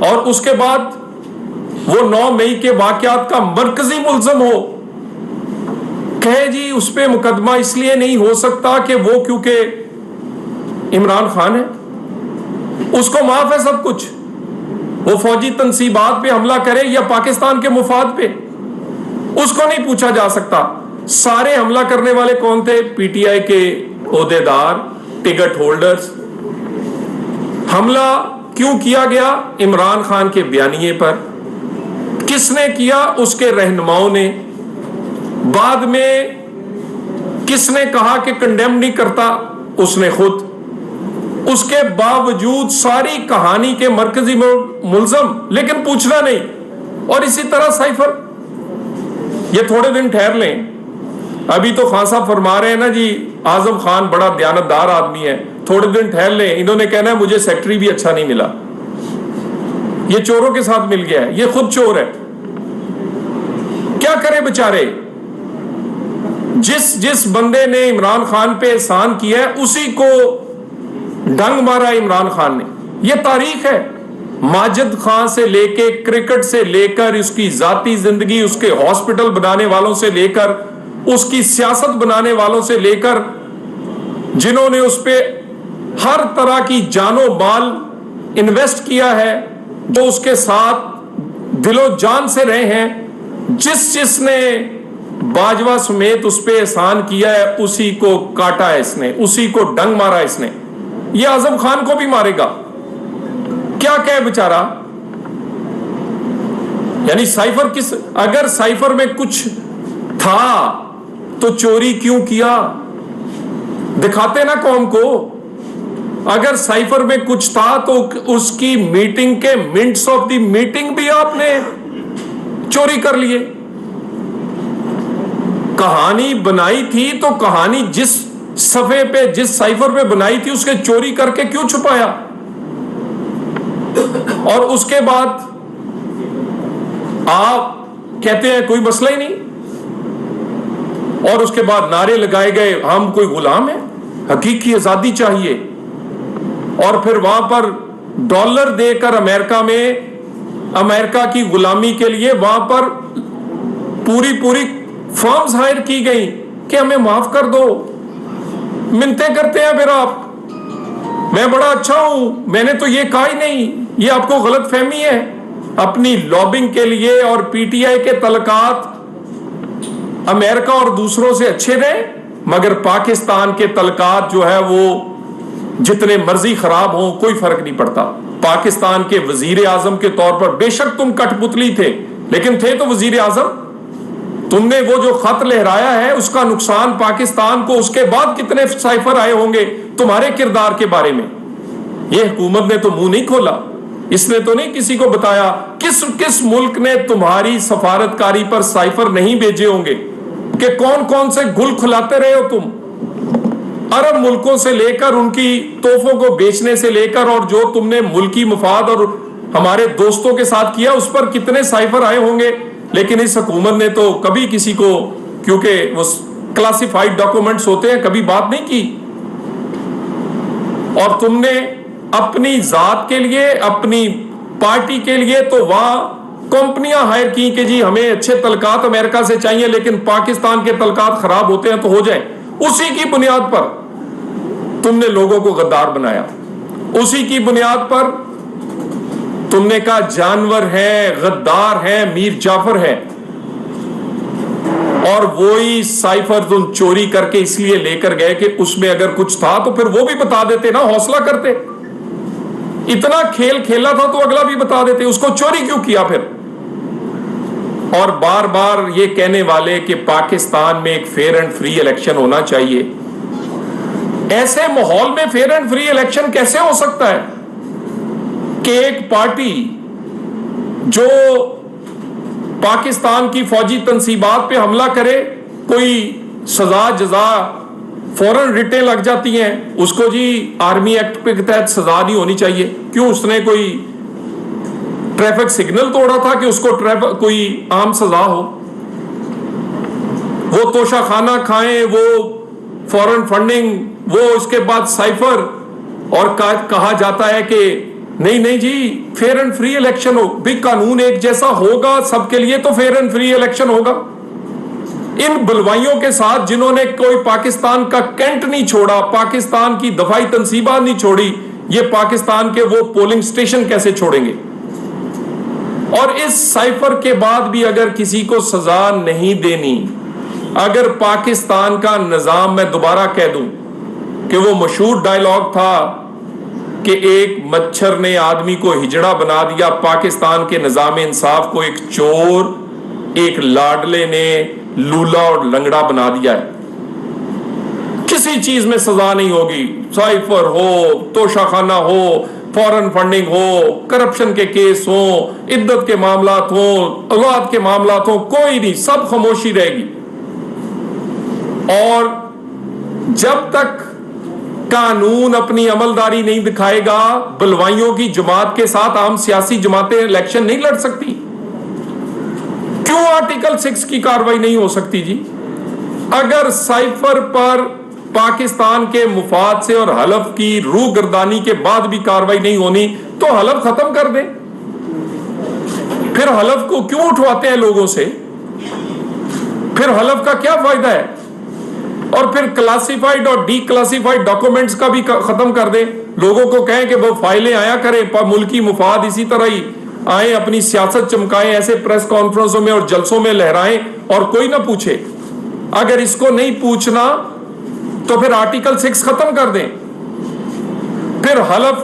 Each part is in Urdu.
اور اس کے بعد وہ 9 مئی کے واقعات کا مرکزی ملزم ہو، کہے جی اس پہ مقدمہ اس لیے نہیں ہو سکتا کہ وہ کیونکہ عمران خان ہے، اس کو معاف ہے سب کچھ، وہ فوجی تنصیبات پہ حملہ کرے یا پاکستان کے مفاد پہ، اس کو نہیں پوچھا جا سکتا۔ سارے حملہ کرنے والے کون تھے؟ پی ٹی آئی کے عہدیدار، ٹکٹ ہولڈرز۔ حملہ کیوں کیا گیا؟ عمران خان کے بیانیے پر۔ کس نے کیا؟ اس کے رہنماؤں نے۔ بعد میں کس نے کہا کہ کنڈیم نہیں کرتا؟ اس نے خود۔ اس کے باوجود ساری کہانی کے مرکزی ملزم، لیکن پوچھنا نہیں۔ اور اسی طرح سائفر، یہ تھوڑے دن ٹھہر لیں، ابھی تو خان صاحب فرما رہے ہیں نا جی اعظم خان بڑا دیانتدار آدمی ہے، تھوڑے دن ٹھہر لیں، انہوں نے کہنا ہے مجھے سیکٹری بھی اچھا نہیں ملا، یہ چوروں کے ساتھ مل گیا ہے، یہ خود چور ہے۔ کیا کرے بیچارے؟ جس بندے نے عمران خان پہ احسان کیا ہے اسی کو ڈنگ مارا ہے عمران خان نے۔ یہ تاریخ ہے، ماجد خان سے لے کے، کرکٹ سے لے کر، اس کی ذاتی زندگی، اس کے ہاسپٹل بنانے والوں سے لے کر، اس کی سیاست بنانے والوں سے لے کر، جنہوں نے اس پہ ہر طرح کی جان و مال انویسٹ کیا ہے، جو اس کے ساتھ دل و جان سے رہے ہیں، جس نے باجوہ سمیت اس پہ احسان کیا ہے اسی کو کاٹا ہے اس نے، اسی کو ڈنگ مارا ہے اس نے۔ یہ اعظم خان کو بھی مارے گا، کیا کہے بیچارہ؟ یعنی سائفر کس، اگر سائفر میں کچھ تھا تو چوری کیوں کیا؟ دکھاتے نا قوم کو۔ اگر سائفر میں کچھ تھا تو اس کی میٹنگ کے منٹس آف دی میٹنگ بھی آپ نے چوری کر لیے۔ کہانی بنائی تھی تو کہانی جس صفحے پہ، جس سائفر پہ بنائی تھی، اس کے چوری کر کے کیوں چھپایا؟ اور اس کے بعد آپ کہتے ہیں کوئی مسئلہ ہی نہیں، اور اس کے بعد نعرے لگائے گئے ہم کوئی غلام ہیں، حقیقی آزادی چاہیے، اور پھر وہاں پر ڈالر دے کر امریکہ میں، امریکہ کی غلامی کے لیے وہاں پر پوری فارمز ہائر کی گئی کہ ہمیں معاف کر دو۔ منتیں کرتے ہیں پھر آپ، میں بڑا اچھا ہوں، میں نے تو یہ کہا ہی نہیں، یہ آپ کو غلط فہمی ہے۔ اپنی لابنگ کے لیے اور پی ٹی آئی کے تعلقات امریکہ اور دوسروں سے اچھے رہے، مگر پاکستان کے تعلقات جو ہے وہ جتنے مرضی خراب ہوں کوئی فرق نہیں پڑتا۔ پاکستان کے وزیر اعظم کے طور پر بے شک تم کٹ پتلی تھے، لیکن تھے تو وزیر اعظم۔ تم نے وہ جو خط لہرایا ہے اس کا نقصان پاکستان کو، اس کے بعد کتنے سائفر آئے ہوں گے تمہارے کردار کے بارے میں۔ یہ حکومت نے تو منہ نہیں کھولا، اس نے تو نہیں کسی کو بتایا کس ملک نے تمہاری سفارتکاری پر سائفر نہیں بھیجے ہوں گے، کہ کون سے گل کھلاتے رہے ہو تم، عرب ملکوں سے لے کر ان کی تحفوں کو بیچنے سے لے کر، اور جو تم نے ملکی مفاد اور ہمارے دوستوں کے ساتھ کیا اس پر کتنے سائفر آئے ہوں گے۔ لیکن اس حکومت نے تو کبھی کسی کو، کیونکہ وہ کلاسیفائیڈ ڈاکومنٹس ہوتے ہیں، کبھی بات نہیں کی۔ اور تم نے اپنی ذات کے لیے، اپنی پارٹی کے لیے تو وہاں کمپنیاں ہائر کی کہ جی ہمیں اچھے تعلقات امریکہ سے چاہیے، لیکن پاکستان کے تعلقات خراب ہوتے ہیں تو ہو جائیں۔ اسی کی بنیاد پر تم نے لوگوں کو غدار بنایا، اسی کی بنیاد پر تم نے کہا جانور ہے، غدار ہے، میر جعفر ہے، اور وہی سائفر تم چوری کر کے اس لیے لے کر گئے کہ اس میں اگر کچھ تھا تو پھر وہ بھی بتا دیتے نا، حوصلہ کرتے۔ اتنا کھیل کھیلا تھا تو اگلا بھی بتا دیتے، اس کو چوری کیوں کیا پھر؟ اور بار بار یہ کہنے والے کہ پاکستان میں ایک فیئر اینڈ فری الیکشن ہونا چاہیے۔ ایسے ماحول میں فیئر اینڈ فری الیکشن کیسے ہو سکتا ہے کہ ایک پارٹی جو پاکستان کی فوجی تنصیبات پہ حملہ کرے، کوئی سزا جزا فوراً ریٹیں لگ جاتی ہیں اس کو، جی آرمی ایکٹ کے تحت سزا نہیں ہونی چاہیے؟ کیوں؟ اس نے کوئی ٹریفک سگنل توڑا تھا کہ اس کو کوئی عام سزا ہو؟ وہ توشہ خانہ کھائیں، وہ فورن فنڈنگ، وہ اس کے بعد سائفر، اور کہا جاتا ہے کہ نہیں جی، فیئر اینڈ فری الیکشن ہو بھی، قانون ایک جیسا ہوگا سب کے لیے تو فیئر اینڈ فری الیکشن ہوگا. ان بلوائیوں کے ساتھ جنہوں نے کوئی پاکستان کا کینٹ نہیں چھوڑا، پاکستان کی دفاعی تنصیبات نہیں چھوڑی، یہ پاکستان کے وہ پولنگ سٹیشن کیسے چھوڑیں گے؟ اور اس سائفر کے بعد بھی اگر کسی کو سزا نہیں دینی، اگر پاکستان کا نظام، میں دوبارہ کہہ دوں کہ وہ مشہور ڈائیلاگ تھا کہ ایک مچھر نے آدمی کو ہجڑا بنا دیا، پاکستان کے نظام انصاف کو ایک چور، ایک لاڈلے نے لولا اور لنگڑا بنا دیا ہے. کسی چیز میں سزا نہیں ہوگی، سائفر ہو، توشہ خانہ ہو، فورن فنڈنگ ہو، کرپشن کے کیس ہوں، عدت کے معاملات ہوں، اولاد کے معاملات ہوں، کوئی نہیں، سب خاموشی رہے گی. اور جب تک قانون اپنی عملداری نہیں دکھائے گا، بلوائیوں کی جماعت کے ساتھ عام سیاسی جماعتیں الیکشن نہیں لڑ سکتی. کیوں آرٹیکل 6 کی کاروائی نہیں ہو سکتی جی؟ اگر سائفر پر پاکستان کے مفاد سے اور حلف کی روح گردانی کے بعد بھی کاروائی نہیں ہونی تو حلف ختم کر دیں. پھر حلف کو کیوں اٹھواتے ہیں لوگوں سے؟ پھر حلف کا کیا فائدہ ہے؟ اور پھر کلاسیفائڈ اور ڈی کلاسیفائڈ ڈاکومنٹس کا بھی ختم کر دیں. لوگوں کو کہیں کہ وہ فائلیں آیا کریں، ملکی مفاد اسی طرح ہی آئیں، اپنی سیاست چمکائیں، ایسے پریس کانفرنسوں میں اور جلسوں میں لہرائیں اور کوئی نہ پوچھے. اگر اس کو نہیں پوچھنا تو پھر آرٹیکل 6 ختم کر دیں. پھر حلف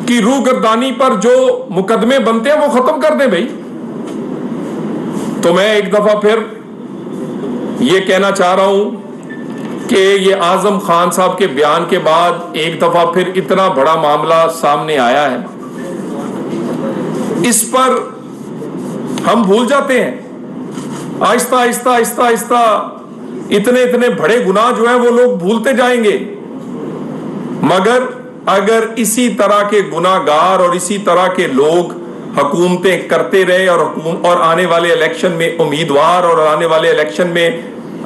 کی روح گردانی پر جو مقدمے بنتے ہیں وہ ختم کر دیں بھائی. تو میں ایک دفعہ پھر یہ کہنا چاہ رہا ہوں کہ یہ اعظم خان صاحب کے بیان کے بعد ایک دفعہ پھر اتنا بڑا معاملہ سامنے آیا ہے، اس پر ہم بھول جاتے ہیں. آہستہ آہستہ آہستہ آہستہ اتنے بڑے گناہ جو ہیں وہ لوگ بھولتے جائیں گے. مگر اگر اسی طرح کے گناہگار اور اسی طرح کے لوگ حکومتیں کرتے رہے اور آنے والے الیکشن میں امیدوار اور آنے والے الیکشن میں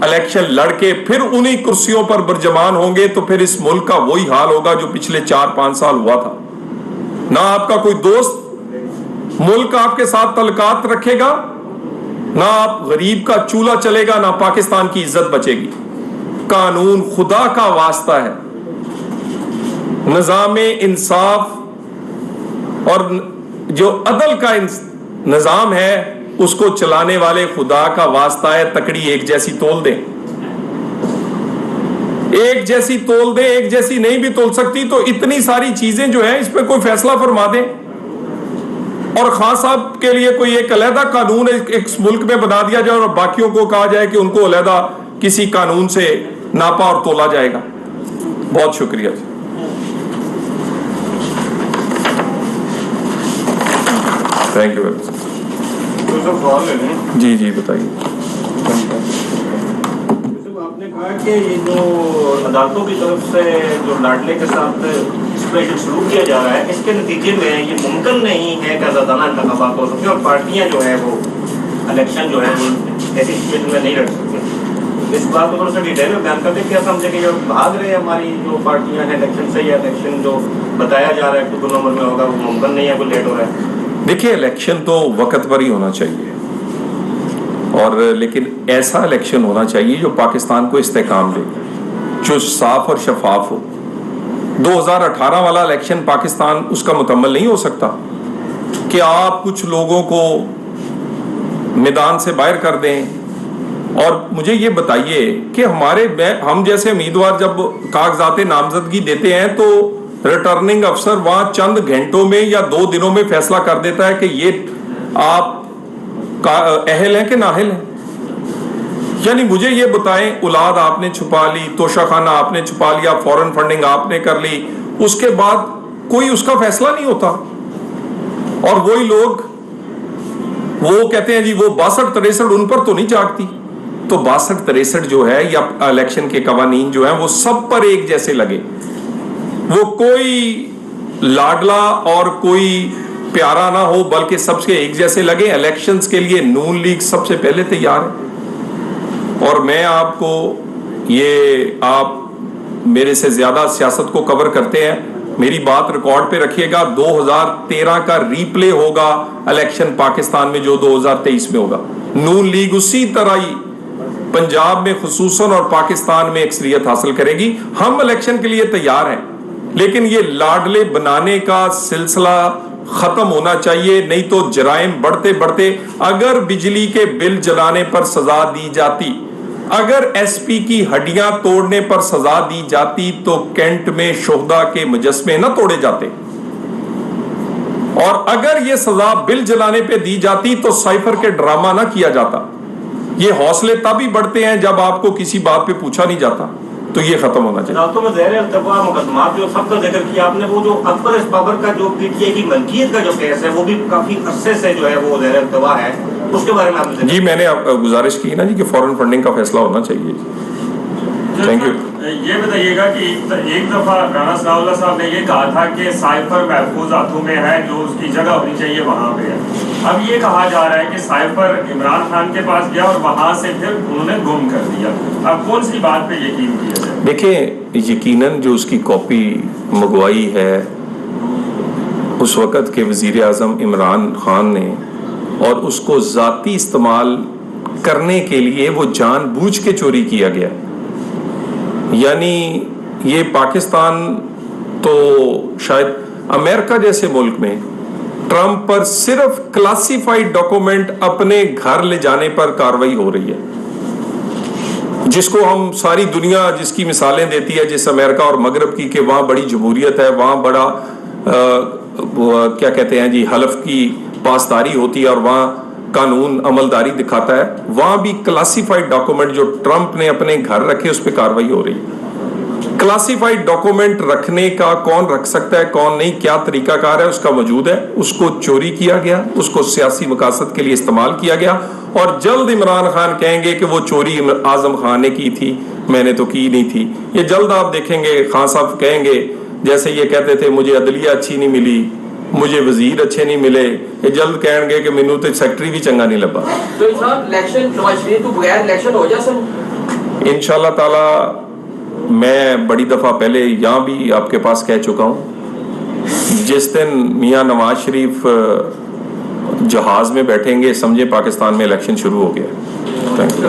الیکشن لڑ کے پھر انہی کرسیوں پر برجمان ہوں گے تو پھر اس ملک کا وہی حال ہوگا جو پچھلے 4-5 سال ہوا تھا. نہ آپ کا کوئی دوست ملک آپ کے ساتھ تعلقات رکھے گا، نہ آپ غریب کا چولہا چلے گا، نہ پاکستان کی عزت بچے گی. قانون خدا کا واسطہ ہے، نظام انصاف اور جو عدل کا نظام ہے اس کو چلانے والے خدا کا واسطہ ہے. تکڑی ایک جیسی تول دیں، ایک جیسی تول دیں، ایک جیسی نہیں بھی تول سکتی تو اتنی ساری چیزیں جو ہیں اس پہ کوئی فیصلہ فرما دیں. اور خان صاحب کے لیے کوئی ایک علیحدہ قانون ایک ملک میں بنا دیا جائے اور باقیوں کو کہا جائے کہ ان کو علیحدہ کسی قانون سے ناپا اور تولا جائے گا. بہت شکریہ. Thank you. جی بتائیے. آپ نے کہا کہ یہ جو عدالتوں کی طرف سے جو لاڈلے کے ساتھ سلوک کیا جا رہا ہے اس کے نتیجے میں یہ ممکن نہیں ہے کہ آزادانہ انتخابات ہو سکے اور پارٹیاں جو ہے وہ الیکشن جو ہے وہ ایسی سچویشن میں نہیں لڑ سکتی. اس بات کو تھوڑا سا ڈیٹیل میں بیان کرتے کیا سمجھے کہ جو بھاگ رہے ہیں ہماری جو پارٹیاں ہیں الیکشن سے، یا الیکشن جو بتایا جا رہا ہے کہ 2 نومبر میں ہوگا وہ ممکن نہیں ہے، وہ لیٹ ہو رہا ہے؟ دیکھیے الیکشن تو وقت پر ہی ہونا چاہیے، اور لیکن ایسا الیکشن ہونا چاہیے جو پاکستان کو استحکام دے، جو صاف اور شفاف ہو. 2018 والا الیکشن پاکستان اس کا مکمل نہیں ہو سکتا کہ آپ کچھ لوگوں کو میدان سے باہر کر دیں. اور مجھے یہ بتائیے کہ ہم جیسے امیدوار جب کاغذات نامزدگی دیتے ہیں تو ریٹرننگ افسر وہاں چند گھنٹوں میں یا 2 دنوں میں فیصلہ کر دیتا ہے کہ یہ آپ اہل ہیں کہ نااہل ہیں. یعنی مجھے یہ بتائیں، اولاد آپ نے چھپا لی، توشہ خانہ آپ نے چھپا لیا، فورن فنڈنگ آپ نے کر لی، اس کے بعد کوئی اس کا فیصلہ نہیں ہوتا. اور وہی لوگ وہ کہتے ہیں جی وہ 62-63 ان پر تو نہیں جاگتی. تو 62-63 جو ہے یا الیکشن کے قوانین جو ہیں وہ سب پر ایک جیسے لگے، وہ کوئی لاڈلا اور کوئی پیارا نہ ہو بلکہ سب سے ایک جیسے لگے. الیکشنز کے لیے نون لیگ سب سے پہلے تیار ہے. اور میں آپ کو آپ میرے سے زیادہ سیاست کو کور کرتے ہیں، میری بات ریکارڈ پہ رکھیے گا, 2013 کا ریپلے ہوگا الیکشن پاکستان میں جو 2023 میں ہوگا. نون لیگ اسی طرح ہی پنجاب میں خصوصاً اور پاکستان میں اکثریت حاصل کرے گی. ہم الیکشن کے لیے تیار ہیں, لیکن یہ لاڈلے بنانے کا سلسلہ ختم ہونا چاہیے, نہیں تو جرائم بڑھتے بڑھتے, اگر بجلی کے بل جلانے پر سزا دی جاتی, اگر ایس پی کی ہڈیاں توڑنے پر سزا دی جاتی تو کینٹ میں شہداء کے مجسمے نہ توڑے جاتے, اور اگر یہ سزا بل جلانے پہ دی جاتی تو سائفر کے ڈرامہ نہ کیا جاتا. یہ حوصلے تب ہی بڑھتے ہیں جب آپ کو کسی بات پہ پوچھا نہیں جاتا, تو یہ ختم ہونا چاہیے. عدالتوں میں زیر التوا مقدمات جو سب کا ذکر کیا آپ نے, وہ جو اکبر بابر کا جو پی ٹی اے کی ملکیت کا جو کیس ہے وہ بھی کافی عرصے سے جو ہے وہ زیر التوا ہے, اس کے بارے میں آپ نے جی میں نے گزارش کی نا جی کہ فورن فنڈنگ کا فیصلہ ہونا چاہیے. Thank you. یہ بتائیے گا کہ ایک دفعہ رانا ثناء اللہ صاحب نے یہ کہا تھا کہ سائفر محفوظ ہاتھوں میں ہے, جو اس کی جگہ ہونی چاہیے وہاں پہ ہے. اب یہ کہا جا رہا ہے کہ سائفر عمران خان کے پاس گیا اور وہاں سے پھر انہوں نے گم کر دیا. اب کون سی بات پہ یقین کیا جائے؟ دیکھیں, یقیناً جو اس کی کاپی منگوائی ہے اس وقت کے وزیر اعظم عمران خان نے, اور اس کو ذاتی استعمال کرنے کے لیے وہ جان بوجھ کے چوری کیا گیا. یعنی یہ پاکستان تو شاید امریکہ جیسے ملک میں ٹرمپ پر صرف کلاسیفائڈ ڈاکومنٹ اپنے گھر لے جانے پر کاروائی ہو رہی ہے, جس کو ہم ساری دنیا جس کی مثالیں دیتی ہے, جس امریکہ اور مغرب کی, کہ وہاں بڑی جمہوریت ہے, وہاں بڑا کیا کہتے ہیں جی حلف کی پاسداری ہوتی ہے, اور وہاں قانون عملداری دکھاتا ہے, وہاں بھی کلاسیفائڈ ڈاکومنٹ جو ٹرمپ نے اپنے گھر رکھے اس پہ کاروائی ہو رہی ہے. کلاسیفائڈ ڈاکومنٹ رکھنے کا کون رکھ سکتا ہے کون نہیں, کیا طریقہ کار ہے, اس کا موجود ہے. اس کو چوری کیا گیا, اس کو سیاسی مقاصد کے لیے استعمال کیا گیا, اور جلد عمران خان کہیں گے کہ وہ چوری اعظم خان نے کی تھی, میں نے تو کی نہیں تھی. یہ جلد آپ دیکھیں گے خان صاحب کہیں گے, جیسے یہ کہتے تھے مجھے عدلیہ اچھی نہیں ملی, مجھے وزیر اچھے نہیں ملے, یہ جلد کہیں گے کہ مینوں تو سیکٹری بھی چنگا نہیں لبا. تو صاحب الیکشن نواز شریف کو بغیر الیکشن ہو جا سر انشاءاللہ تعالی. میں بڑی دفعہ پہلے یہاں بھی آپ کے پاس کہہ چکا ہوں, جس دن میاں نواز شریف جہاز میں بیٹھیں گے سمجھے پاکستان میں الیکشن شروع ہو گیا. Thank you.